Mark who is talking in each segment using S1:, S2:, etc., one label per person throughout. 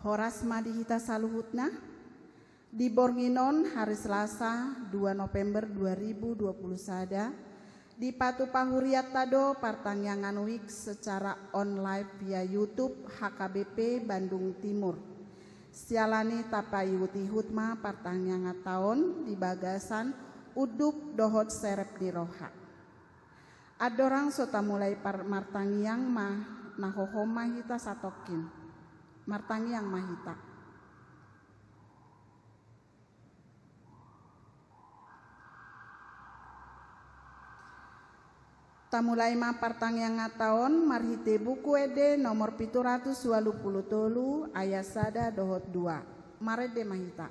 S1: Horas madihita saluhutna di Bornginon hari Selasa 2 November 2020 sada di Patu Pahuriat Tado Partangyangan Week secara online via YouTube HKBP Bandung Timur. Sialani tapayuti hutma partangyangan tahun di bagasan uduk dohot serep di roha. Adorang sota mulai martangyang mah nahohoma hita satokin. Martangyang mahita. Tamulai ma partangyan ngataon marhite buku ede nomor 723 ayat sada dohot 2. Marede mahita.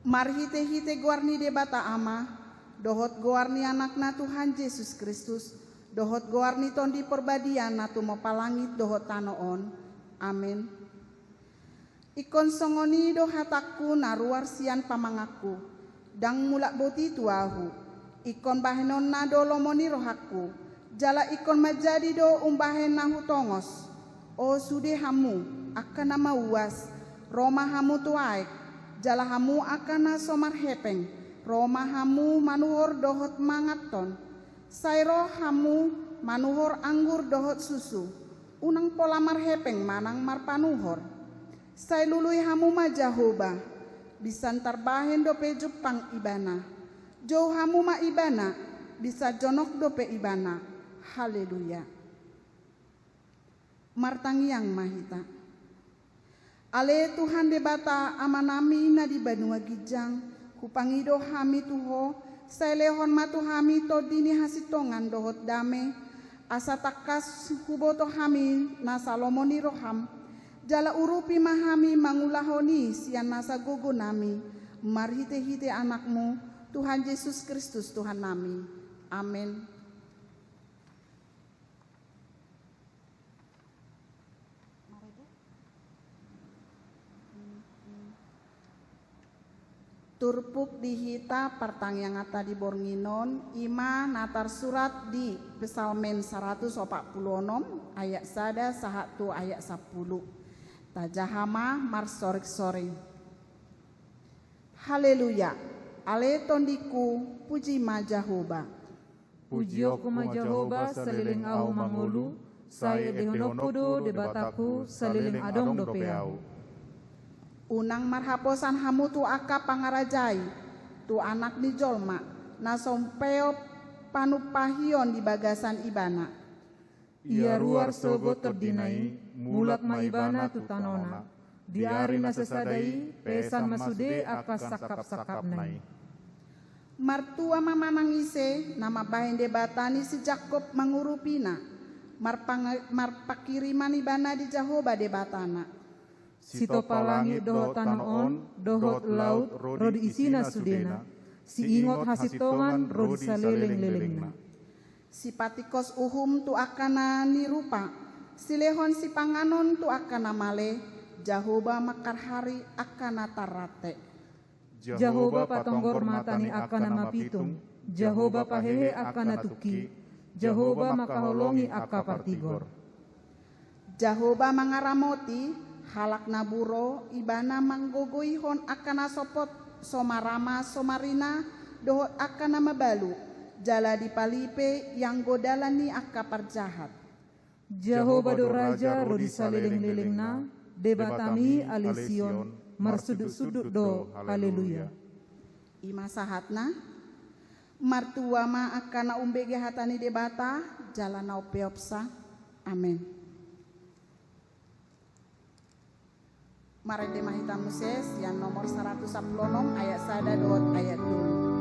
S1: Marhite-hite guarni debata ama, dohot guarni anakna Tuhan Yesus Kristus, dohot guarni tondi perbadian natu mopalangit dohot tanoon. Amin. Ikon songoni dohataku naruar sian pamangaku, dang mulak boti tuahu. Ikon bahenon na dolomoni rohaku, jala ikon majadi do umbahen nahu tongos. O sude hamu akan nama uas, Roma hamu tuaek. Jalahamu akana somar hepeng, Roma hamu manuhor dohot mangaton, Sairo hamu manuhor anggur dohot susu, unang polamar hepeng manang marpanuhor. Sai lului hamu majahoba, bisantar bahen dope jupang ibana, jauh hamu ma ibana, bisa jonok dope ibana. Haleluya. Martangyang mahita. Ale Tuhan debata amanami na di banua gijang kupangido hami tuho sailehon matu hami to dini hasitongan dohot dame asa takas huboto hami na salomoni roham jala urupi mahami mangulahoni sian nasa gogo nami marhite-hite anakmu Tuhan Yesus Kristus Tuhan nami. Amin. Turpuk dihita partangyan ngata di Bornginon ima natar surat di Psalmen 146 ayat sada sahatu ayat 10 tajahama mar sorek-sore. Haleluya. Ale tondiku puji ma Jahoba.
S2: Puji aku ma Jahoba seliling au mangulu saya dehonokudo debataku seliling adong dopeau.
S1: Unang marhaposan hamu tu aka pangarajai tu anak di jolma na sompeo panupahion di bagasan ibana.
S2: Ia ruar sobo terdinai mulak ma ibana tu tanona diari na sesadai pesan masude akas sakap-sakap nai.
S1: Martua mamanang ise nama bahen debatani si Jakob mangurupina marpakiriman ibana di Jahoba debatana.
S2: Sito palangi dohot tanoon, dohot laut, rodi isina sudena, si ingot hasitongan, rodi saleleng-lelengna.
S1: Si patikos uhum tu akana nirupa, si lehon si panganon tu akana male, Jahoba makar hari akana tarate.
S2: Jahoba patonggor matani akana mapitung, Jehoba pahehe akana tuki, Jehoba makaholongi aka partigor.
S1: Jehoba mangaramoti halak naburo ibana manggogoihon akana sopot somarama somarina dohot akana mabalu jala di palipe yang godalani aka parjahat.
S2: Jehoba do raja rodi saleleng-lelengna, debatami alision, marsudut-sudut do, haleluya.
S1: Ima sahatna, martua ma akana umbege hatani debata, jalana upeopsa, amin. Marende mahita Moses yang nomor 110 ayat 1 dot ayat 2.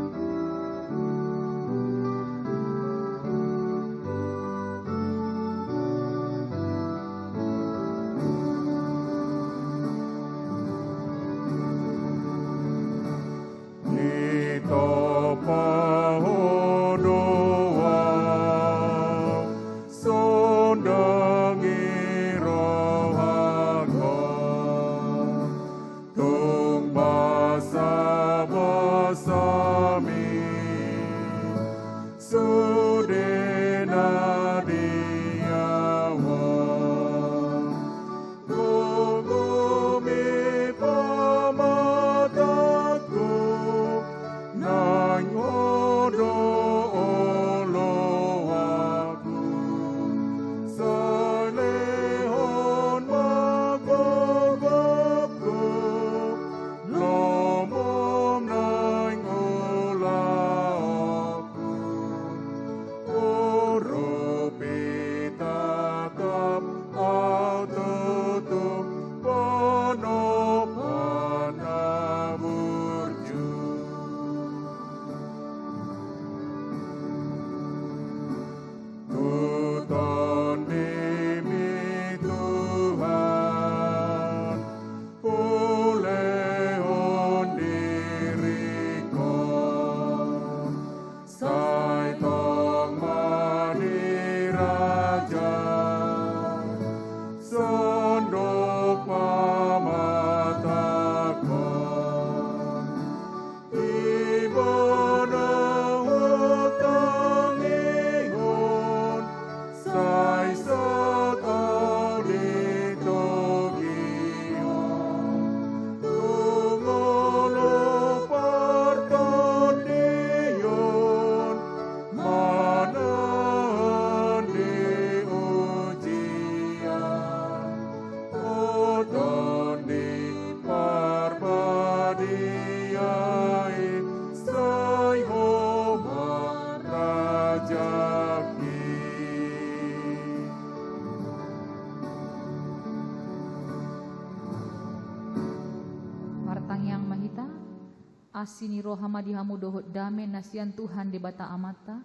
S3: Asini rohama dihamu dohot dame nasian Tuhan debata amata,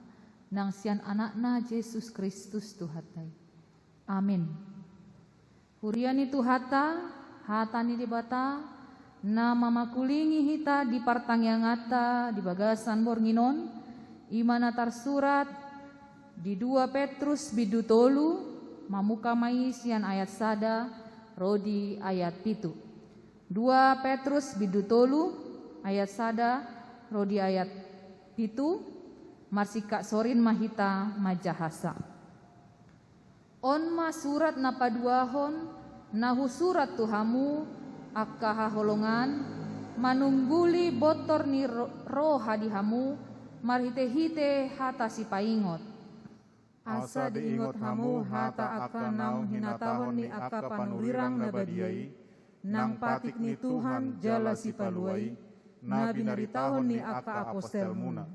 S3: nang sian anakna Yesus Kristus Tuhatai. Amin. Huriani Tuhata, hatani debata, na mamakulingi hita di partang yang ngata, di bagasan bornginon, imana tarsurat, di 2 Petrus bidu tolu, mamuka mai sian ayat sada, rodi ayat pitu. 2 Petrus bidu tolu, ayat sada, rodi ayat pitu, marsika sorin mahita majahasa. On ma surat napaduahon, nahu surat tuhamu, akka haholongan, manungguli botor ni roh hadihamu, marhite-hite hata si paingot.
S2: Asa diingot hamu hata akka naung hinatahon ni akka panulirang nabadiai, nang patik ni Tuhan jala si paluai, na binaritahon ni aka apostel muna.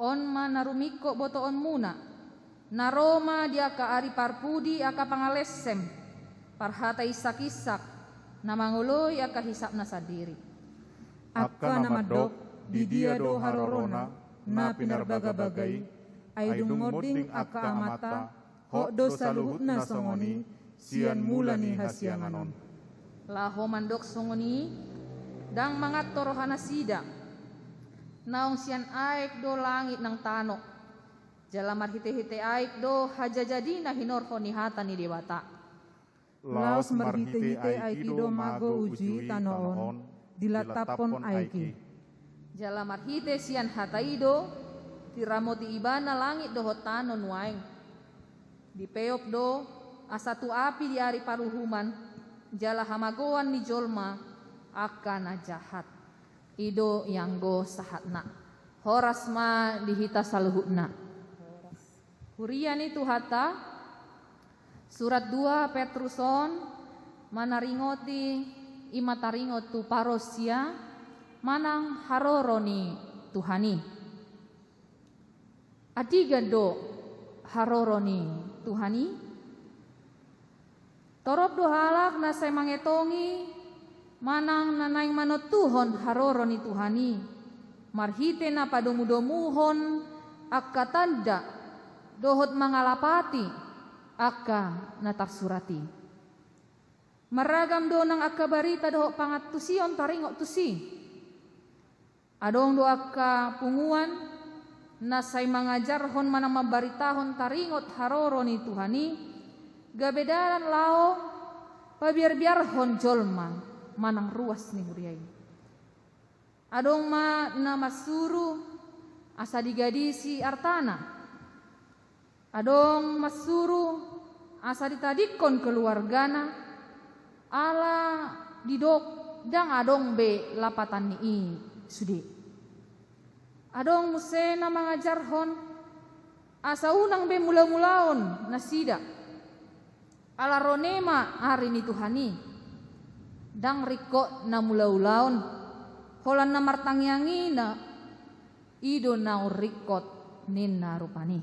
S3: On ma narumiko botoon muna, na Roma di aka ari parpudi aka pangalesem, parhata isak-isak, na manguloy aka hisap na sadiri.
S2: Aka namadok, di dia do harorona, na pinarbaga-bagay, ay dungoding aka amata, ho do saluhut na songoni, sian mula ni hasyanganon.
S3: Laho mandok songoni, dang mangat torohana sida, naong sian aik do langit ng tano, jalamar hite-hite aik do hajajadi na hinorho ni hata ni dewata.
S2: Laos marhite-hite aik do mago uji tanoon, dilatapon aiki.
S3: Jalamar hite sian hataido, tiramoti ibana langit dohot tanon waeng. Di peop do asatu api di ari paruhuman jala hamagoan ni jolma akan jahat. Ido yang go sahatna horas ma dihita saluhutna. Hurian itu hata surat 2 Petruson manaringoti imataringot tu parosia manang haroroni Tuhani. Adiga do haroroni Tuhani. Torop do halak na say mangetongi manang nanaing manot Tuhon haroroni Tuhani. Marhite na padomu-domuhon akka tanda dohot mangalapati akka natarsurati. Maragam do nang akka barita dohot pangat tusion taringok tusi. Adong do akka punguan na say mangajarhon manang mabaritahon taringot haroroni Tuhani. Gabedaran lao pabiar-biarhon jolma manang ruas ni huriay. Adong ma na masuru asa digadisi artana. Adong masuru asa ditadikon keluargana ala didok dang adong be lapatan ni sudi. Adong musena mangajarhon asa unang be mula-mulaon nasida ala ronema hari ni Tuhani dang riko na mula-ulaon holan na martangyangi na ido na urikot ninna rupani.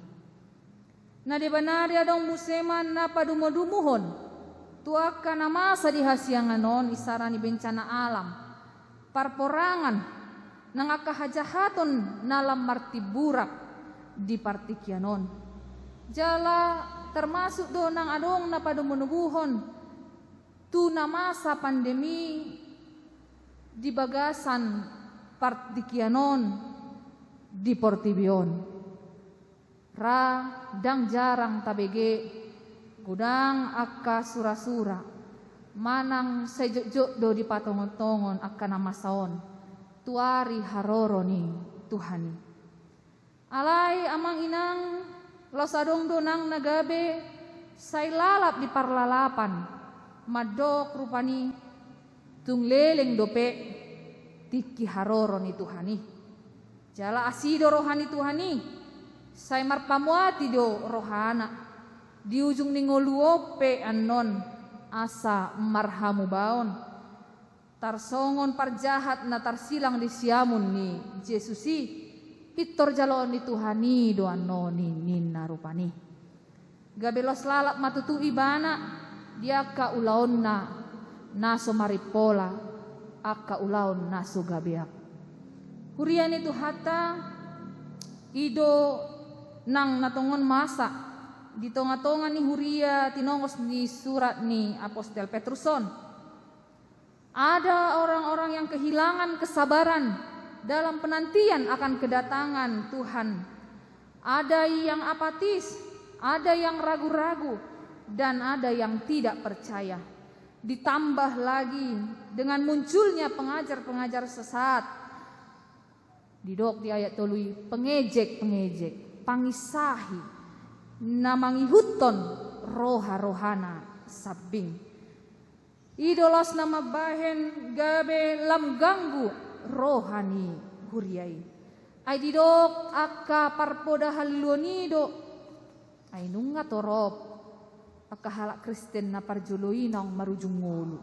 S3: Na di banari adong museman na padumodumuhon tuaka na masa di hasianganon isara ni bencana alam parporangan nang akahajahaton nalam martiburak di partikianon jala termasuk do nang adong na padumodumuhon tu na masa pandemi di bagasan partikianon di Portibion. Ra dang jarang tabege gudang akka sura-sura manang sejok do di patongon-tongon akka namasaon tuari haroroni Tuhani. Alai amang inang losadong do nang nagabe say lalap di parlalapan madok rupani tungleleng dope tiki haroroni Tuhani. Jala asido rohani Tuhani say marpamuati do rohana di ujung ningoluope anon asa marhamu baon tarsongon parjahat na tarsilang di siamun ni Jesusi pitor jalon ni Tuhani do anoni ninna rupani. Gabelos lalap matutu ibana dia ka ulaon na naso maripola akka ulaon naso gabeak. Hurian itu hata ido nang natongon masa di tonga-tonga ni huria tinongos ni surat ni Apostel Petruson. Ada orang-orang yang kehilangan kesabaran dalam penantian akan kedatangan Tuhan. Ada yang apatis, ada yang ragu-ragu, dan ada yang tidak percaya. Ditambah lagi dengan munculnya pengajar-pengajar sesat. Didok di ayat tolui pengejek-pengejek, pangisahi, namangihuton roha-rohana sabing. Idolos nama bahen gabe lam ganggu rohani huriai. Ay didok akka parpoda halunido ay nunga torop akka halak Kristen na parjului nang marujung ngulu.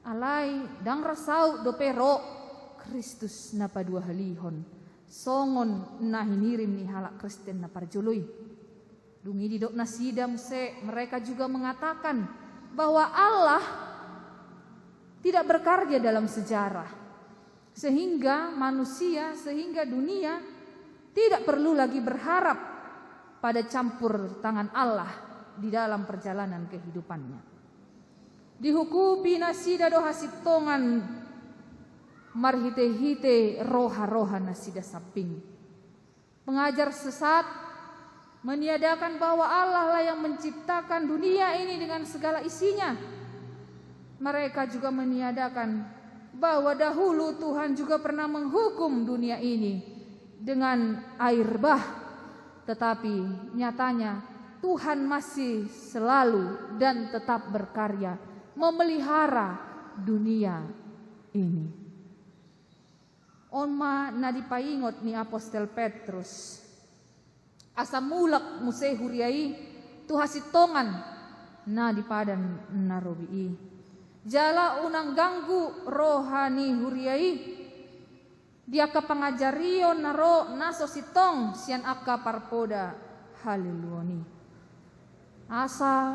S3: Alay dang rasau do pero Kristus na padua halihon songon na hinirim ni halak Kristen na parjului. Dungi didok na sidam se mereka juga mengatakan bahwa Allah tidak berkarya dalam sejarah sehingga manusia sehingga dunia tidak perlu lagi berharap pada campur tangan Allah di dalam perjalanan kehidupannya. Dihukumi nasida doha sitongan marhite-hite roha-roha nasida saping. Pengajar sesat meniadakan bahwa Allah lah yang menciptakan dunia ini dengan segala isinya. Mereka juga meniadakan bahwa dahulu Tuhan juga pernah menghukum dunia ini dengan air bah, tetapi nyatanya Tuhan masih selalu dan tetap berkarya memelihara dunia ini. Onma na dipaingot ni Apostel Petrus, asa mulak musay huriai tuhasitongan na dipadan narobii. Jala unang ganggu rohani huriai, dia kapangajarion naro naso sitong sian aka parpoda haleluoni. Asa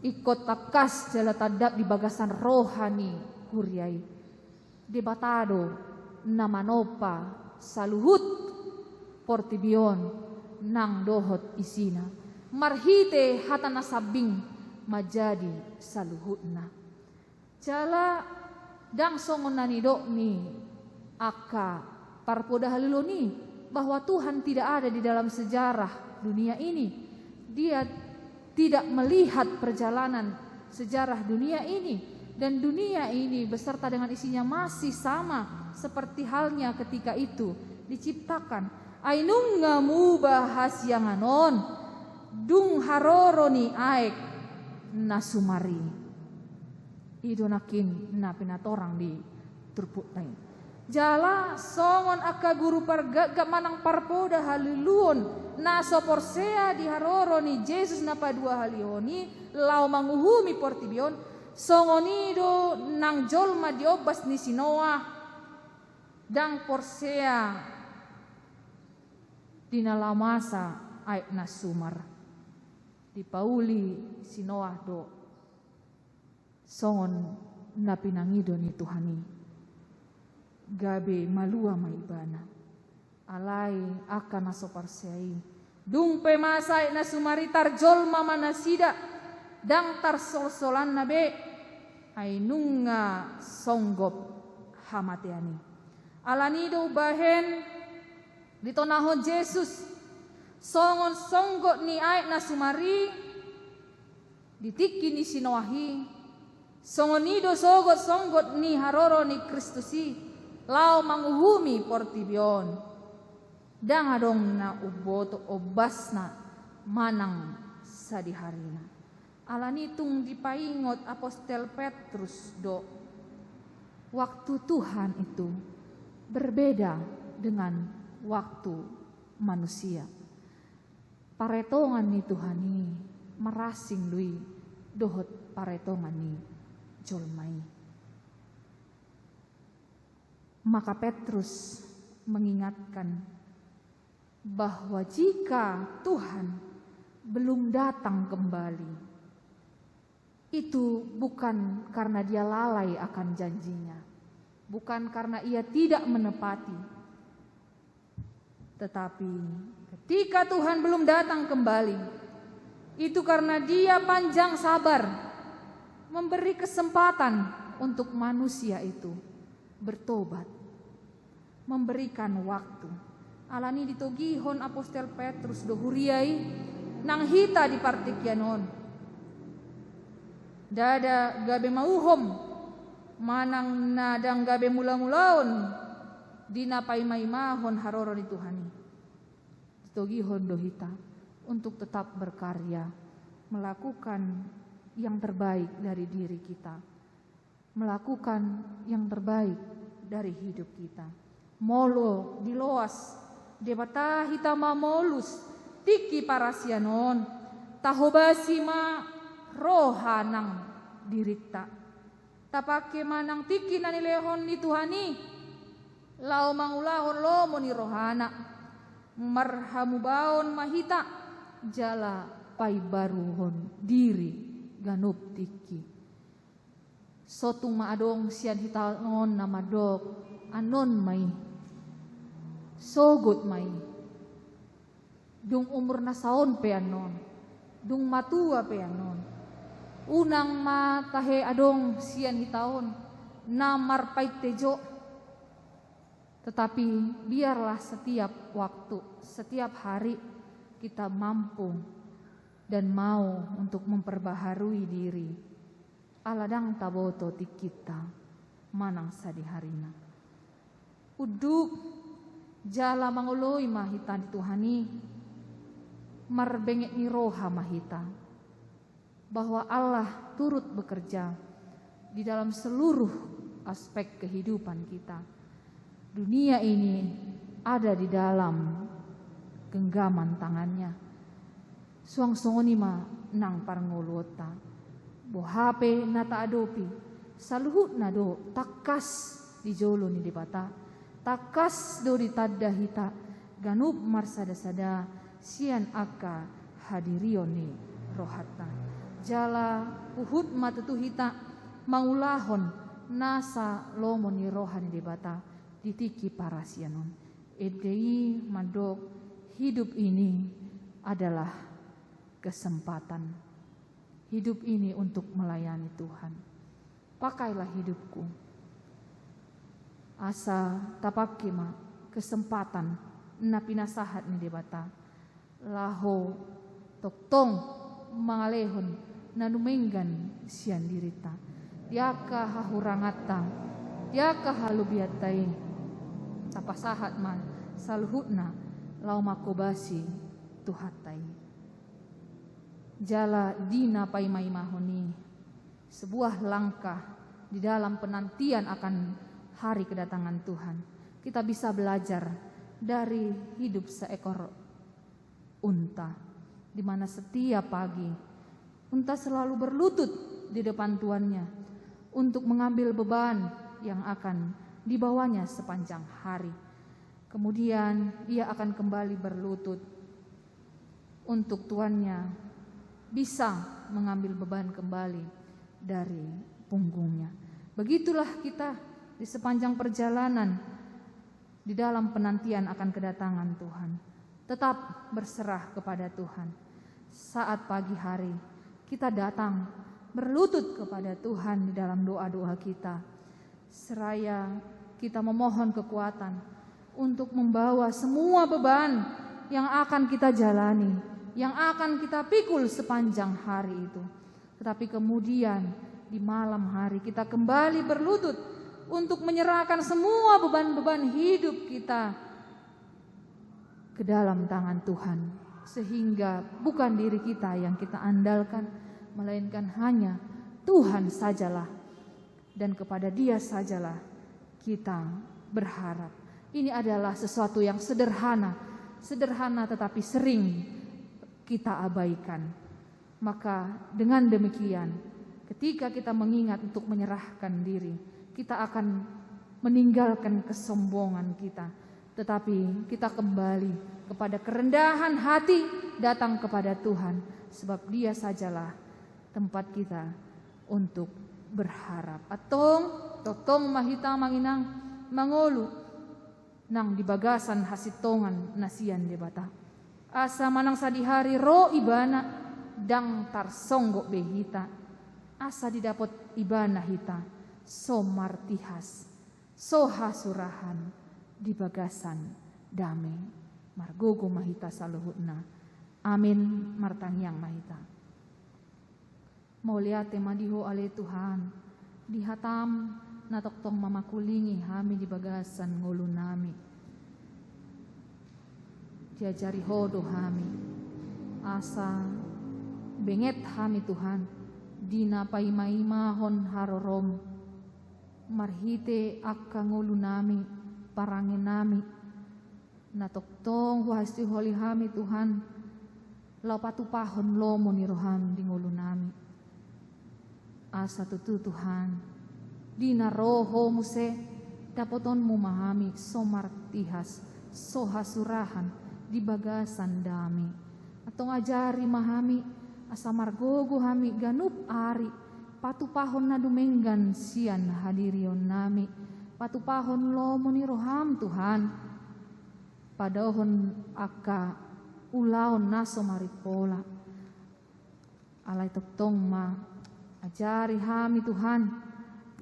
S3: ikot takas jala tadap di bagasan rohani huriai. Debatado namanopa saluhut portibion nang dohot isina. Marhite hata nasabing majadi saluhutna. Jala dang songon nanido ni aka parpoda haliloni bahwa Tuhan tidak ada di dalam sejarah dunia ini. Dia tidak melihat perjalanan sejarah dunia ini, dan dunia ini beserta dengan isinya masih sama seperti halnya ketika itu diciptakan. Ainung ngamu bahas yang anon dung haroroni aek nasumari idonakin na pinatorang di turput lain. Jala songon aka guru parga manang parpoda haliluon naso porsea di haroroni Jesus na padua halioni lau manguhumi portibion songonido nang jolma diobas ni sinoa dang porsea dinalamasa aik nasumar di pauli sinoa do songon na pinangido ni Tuhani gabe malua maibana alai akan naso parseai dung pemasai nasumari tarjolma manasida dang tarsolsolan nabe ainunga songgop hamateani alanido bahen ditonahon Jesus songon songgot ni aik nasumari ditiki ni sinoahi songonido sogot songgot ni haroro ni Kristusi lau manguhumi portibion dang adong na uboto obasna manang sadiharina. Alanitung dipaingot Apostel Petrus do waktu Tuhan itu berbeda dengan waktu manusia. Paretongan ni Tuhan ni merasing lui dohot paretongan ni jolmai. Maka Petrus mengingatkan bahwa jika Tuhan belum datang kembali, itu bukan karena dia lalai akan janjinya, bukan karena ia tidak menepati, tetapi ketika Tuhan belum datang kembali, itu karena dia panjang sabar memberi kesempatan untuk manusia itu bertobat, memberikan waktu. Alani ditogihon Apostel Petrus dohuriai nang hita di partikianon. Dada gabe mauhom manang nadang gabe mula-mulaon dinapai maimahon haroro di Tuhani. Ditogihon dohita untuk tetap berkarya, melakukan yang terbaik dari diri kita, melakukan yang terbaik dari hidup kita. Molo diloas debata hitama molus tiki parasianon tahobasi ma rohanang dirikta tapake manang tiki nanilehon ni Tuhani lau mangulahon lomo ni rohana marhamu baon mahita jala pai baruhon diri ganup tiki sotung maadong sian hitaon nama dok anon mai sogot mai dung umur na saon pe anon dung matua pe anon unang matahe adong sian hitaon namar pait tejo. Tetapi biarlah setiap waktu, setiap hari kita mampu dan mau untuk memperbaharui diri. Aladang taboto ti kita manang sadiharina. Uduk Jala mangoloi mahita di Tuhani, marbengek ni roha mahita, bahwa Allah turut bekerja di dalam seluruh aspek kehidupan kita. Dunia ini ada di dalam genggaman tangannya. Suang songoni ma nang parngolota, bo HP nata adopi, saluhut na do takas di jolo ni debata, takas do di tadda hita, ganup marsada-sada, sian aka hadirion ni rohata. Jala uhut matutu hita, maulahon nasa lomo ni rohani debata, ditiki parasianon. Edei madok, hidup ini adalah kesempatan. Hidup ini untuk melayani Tuhan. Pakailah hidupku. Asa tapaki ma kesempatan na pinasahat ni debata. Laho toktong mangalehon na numenggan sian dirita. Tiaka hahurangata, tiaka halubiatai. Tapasahat man saluhutna lau makobasi tuhatai. Jala dina paimai mahoni, sebuah langkah di dalam penantian akan hari kedatangan Tuhan. Kita bisa belajar dari hidup seekor unta, di mana setiap pagi unta selalu berlutut di depan tuannya untuk mengambil beban yang akan dibawanya sepanjang hari. Kemudian ia akan kembali berlutut untuk tuannya bisa mengambil beban kembali dari punggungnya. Begitulah kita di sepanjang perjalanan di dalam penantian akan kedatangan Tuhan. Tetap berserah kepada Tuhan. Saat pagi hari kita datang berlutut kepada Tuhan di dalam doa-doa kita. Seraya kita memohon kekuatan untuk membawa semua beban yang akan kita jalani, yang akan kita pikul sepanjang hari itu. Tetapi kemudian di malam hari kita kembali berlutut untuk menyerahkan semua beban-beban hidup kita ke dalam tangan Tuhan. Sehingga bukan diri kita yang kita andalkan, melainkan hanya Tuhan sajalah. Dan kepada Dia sajalah kita berharap. Ini adalah sesuatu yang sederhana tetapi sering kita abaikan. Maka dengan demikian, ketika kita mengingat untuk menyerahkan diri, kita akan meninggalkan kesombongan kita, tetapi kita kembali kepada kerendahan hati, datang kepada Tuhan, sebab Dia sajalah tempat kita untuk berharap. Totong mahita manginang mangolu nang di bagasan hasitongan nasian debata. Asa manang sadihari ro ibana dang tarsonggok behita. Asa didapot ibana hita so martihas so hasurahan di bagasan dame margogo mahita saluhutna. Amin martangyang mahita. Mauliate madiho ale Tuhan dihatam na toktong mamakulingi hami di bagasan ngulu nami. Diajari hodo hami. Asa benget hami Tuhan. Dina paimaimahon harorom. Marhite akka ngulu nami. Parangin nami. Na toktong wahasti holi hami Tuhan. Lau patupahon lomo ni roham di ngulu nami. Asa tutu Tuhan. Dina roho muse dapoton memahami so martihas so hasurahan di bagasan dami atau ngajari mahami asa margogo hami ganup ari patupahon na dumenggan sian hadirion nami patupahon lomo ni roham Tuhan padahon aka ulaon naso maripola alay toktong ma ajari hami Tuhan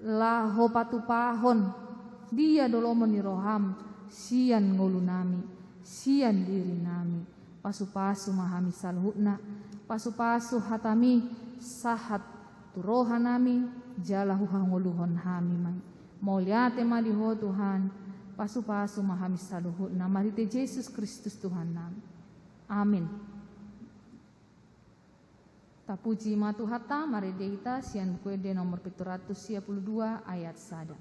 S3: laho patupahon Dia dolomon ni roham sian ngulu nami sian diri nami pasu-pasu mahami saluhutna pasu-pasu hatami sahat turohan nami jala huhanguluhon hami mai mauliate madiho Tuhan pasu-pasu mahami saluhut nama rite Yesus Kristus Tuhan nam. Amin. Tapuji matu hata mari deita sian kuede nomor 722 ayat sada.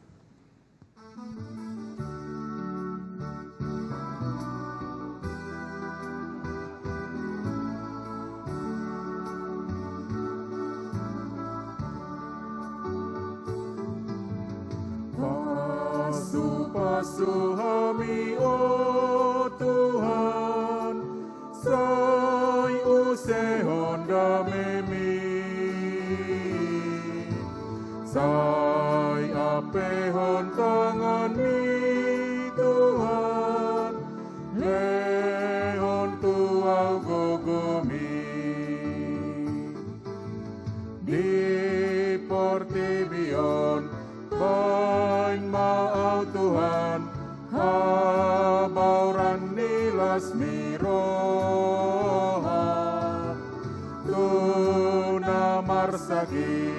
S2: Pasu kami, oh Tuhan, sai usehon damemi, sai apehon tangan-Mi Tuhan, lehon tuau gogomi, di portibion bain mau Tuhan, habauran nilas miroha, tuna marsagi,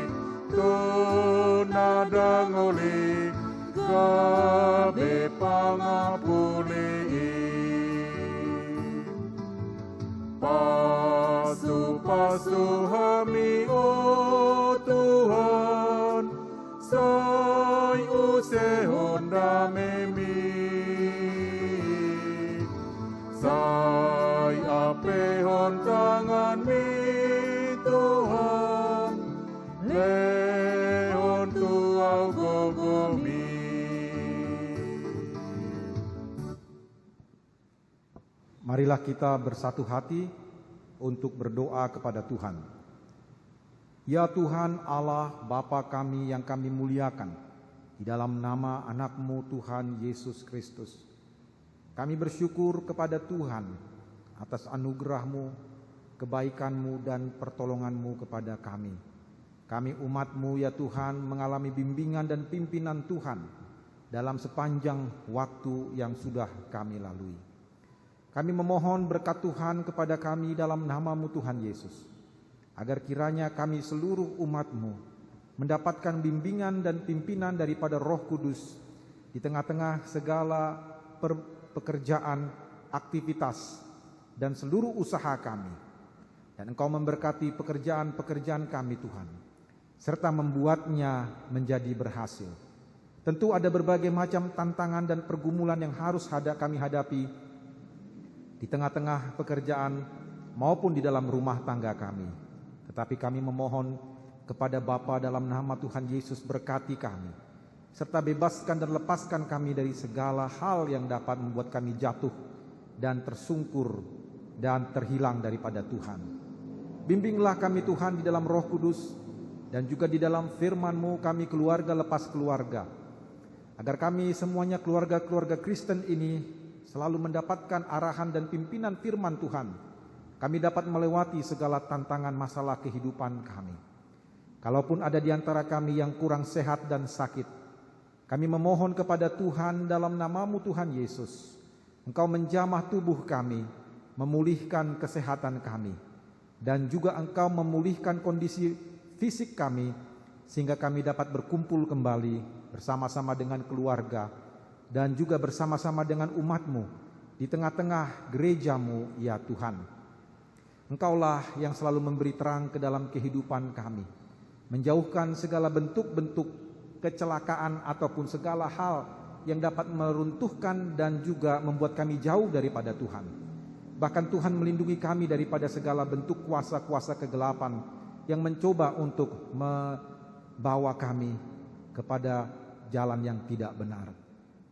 S2: tuna dangoli, gabe pangapuli, pasu-pasu kami, oh Tuhan, sai usehon damemi, sai apehon tangan-Mi Tuhan, lehon tuau gogomi.
S4: Marilah kita bersatu hati untuk berdoa kepada Tuhan. Ya Tuhan Allah Bapa kami yang kami muliakan, di dalam nama anak-Mu Tuhan Yesus Kristus, kami bersyukur kepada Tuhan atas anugerah-Mu, kebaikan-Mu dan pertolongan-Mu kepada kami. Kami umat-Mu ya Tuhan mengalami bimbingan dan pimpinan Tuhan dalam sepanjang waktu yang sudah kami lalui. Kami memohon berkat Tuhan kepada kami dalam nama-Mu Tuhan Yesus, agar kiranya kami seluruh umat-Mu mendapatkan bimbingan dan pimpinan daripada Roh Kudus di tengah-tengah segala pekerjaan, aktivitas, dan seluruh usaha kami. Dan Engkau memberkati pekerjaan-pekerjaan kami Tuhan, serta membuatnya menjadi berhasil. Tentu ada berbagai macam tantangan dan pergumulan yang harus kami hadapi di tengah-tengah pekerjaan maupun di dalam rumah tangga kami. Tetapi kami memohon kepada Bapa dalam nama Tuhan Yesus, berkati kami, serta bebaskan dan lepaskan kami dari segala hal yang dapat membuat kami jatuh dan tersungkur dan terhilang daripada Tuhan. Bimbinglah kami Tuhan di dalam Roh Kudus dan juga di dalam firman-Mu kami keluarga lepas keluarga, agar kami semuanya keluarga-keluarga Kristen ini selalu mendapatkan arahan dan pimpinan firman Tuhan. Kami dapat melewati segala tantangan masalah kehidupan kami. Kalaupun ada di antara kami yang kurang sehat dan sakit, kami memohon kepada Tuhan dalam nama-Mu Tuhan Yesus, Engkau menjamah tubuh kami, memulihkan kesehatan kami, dan juga Engkau memulihkan kondisi fisik kami, sehingga kami dapat berkumpul kembali bersama-sama dengan keluarga, dan juga bersama-sama dengan umat-Mu di tengah-tengah gereja-Mu ya Tuhan. Engkaulah yang selalu memberi terang ke dalam kehidupan kami, menjauhkan segala bentuk-bentuk kecelakaan ataupun segala hal yang dapat meruntuhkan dan juga membuat kami jauh daripada Tuhan. Bahkan Tuhan melindungi kami daripada segala bentuk kuasa-kuasa kegelapan yang mencoba untuk membawa kami kepada jalan yang tidak benar.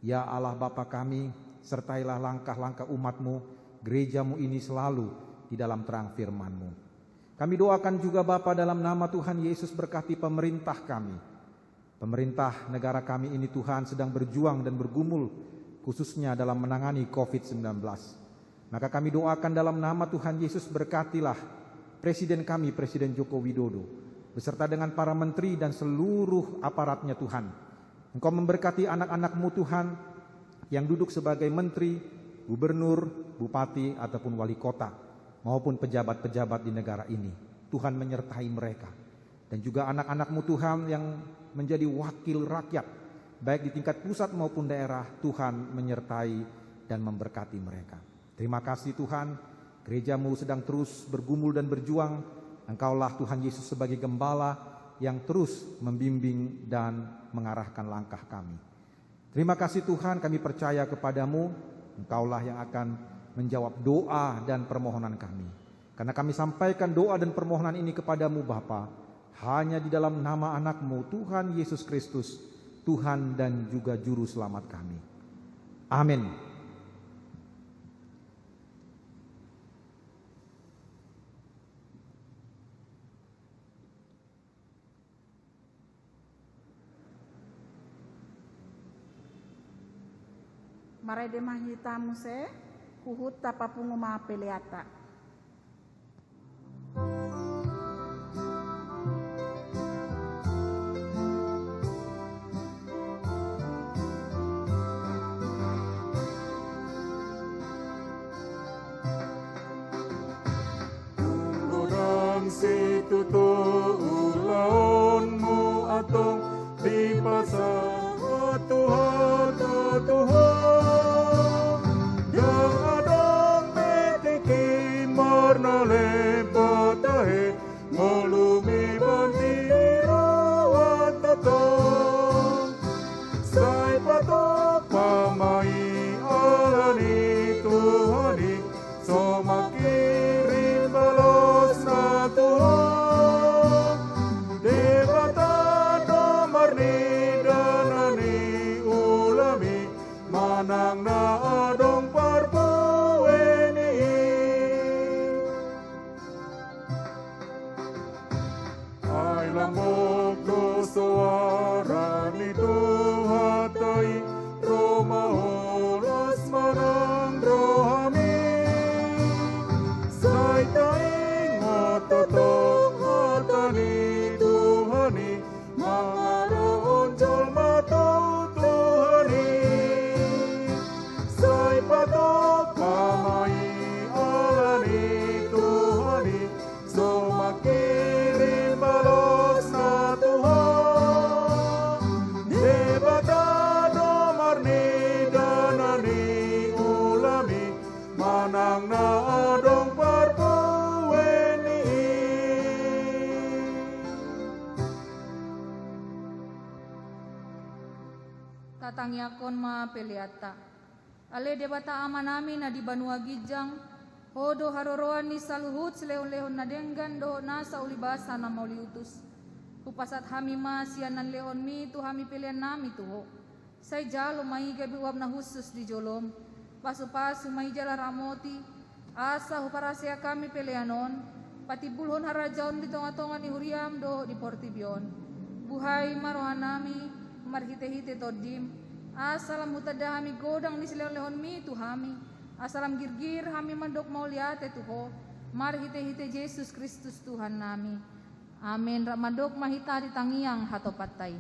S4: Ya Allah Bapa kami, sertailah langkah-langkah umat-Mu, gereja-Mu ini selalu di dalam terang firman-Mu. Kami doakan juga Bapa dalam nama Tuhan Yesus, berkati pemerintah kami. Pemerintah negara kami ini Tuhan sedang berjuang dan bergumul khususnya dalam menangani COVID-19. Maka kami doakan dalam nama Tuhan Yesus, berkatilah Presiden kami, Presiden Joko Widodo, beserta dengan para menteri dan seluruh aparatnya Tuhan. Engkau memberkati anak-anak-Mu Tuhan yang duduk sebagai menteri, gubernur, bupati ataupun wali kota, maupun pejabat-pejabat di negara ini. Tuhan menyertai mereka. Dan juga anak-anak-Mu Tuhan yang menjadi wakil rakyat baik di tingkat pusat maupun daerah, Tuhan menyertai dan memberkati mereka. Terima kasih Tuhan, gereja-Mu sedang terus bergumul dan berjuang. Engkaulah Tuhan Yesus sebagai gembala yang terus membimbing dan mengarahkan langkah kami. Terima kasih Tuhan, kami percaya kepadamu, Engkaulah yang akan menjawab doa dan permohonan kami. Karena kami sampaikan doa dan permohonan ini kepadamu Bapa, hanya di dalam nama anak-Mu Tuhan Yesus Kristus, Tuhan dan juga Juru Selamat kami. Amin.
S1: Marai demahita muse kuhut tapapungu mapeleata.
S2: Orang situ to ulaonmu atong di pasar Tuhan, Tuhan yang adong metiki marna lepatahe molumi bantiru watatong say patok pamai alani Tuhani so makirim balos na Tuhan debata domarni manang na adong parpueni ay lamog do suara ni Tuhatay romaholas manang rohami say taing ototong hatani Tuhani mangaroon jol matau Tuhani patok pamai alani Tuhani so makirim balos na Tuhan debata domarni danani ulami manang na adong parpueni.
S3: Tatangyakon mapeliata ale debata amanami na di Banua Gijang, hodo haroroan ni saluhut selehon-lehon na denggan do na sa ulibasa na mauliutus. Kupasat hami ma siyan nan lehon mi tu hami pilihan nami tuho. Say jalo may gabi uab na husus di jolom. Pasu-pasu may jala ramoti, asa huparasya kami pilihanon, pati bulhon harajaon di tonga-tonga ni Huriam do di Portibion. Buhay marohan nami, marhite-hite todim. Asalam hutada hami godang ni silehon-lehon mi tu hami. Asalam girgir hami mandok mauliate tuho. Marhite-hite Yesus Kristus Tuhan nami. Amin. Ramadok mahita di tangiang hatopatay.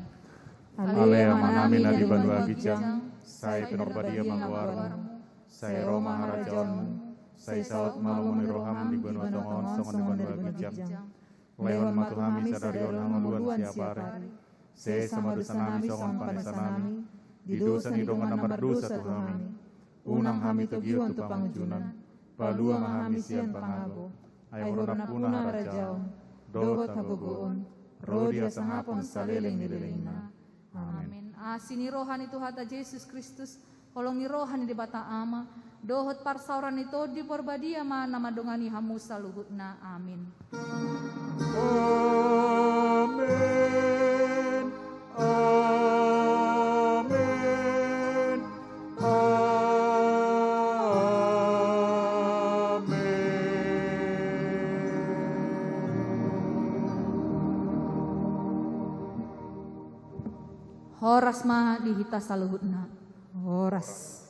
S2: Ale manami na di Banua Gijang, say pinorbadia mangwarmu, say Roma harajaonmu, say sawat malumuni roham di Banua Tongon songon di Banua Gijang. Lehon matu hami sadarion hangaluan siapare. Say sama dosa nami songon panesanami. Di dosa ni dongan namar dosa Tuhami unang hami togiyo tu pangujunan palua mahami sian pangago ay horona puna rajaon dohot hagogoon rodia sangapon saleleng nilelengna. Amin.
S3: Asini rohani Tuhata Yesus Kristus holongi rohani di bata ama dohot parsauran ito di porbadia ma namadongani hamu saluhutna. Amin.
S2: Amin.
S3: Horas ma dihita saluhutna.
S5: Horas.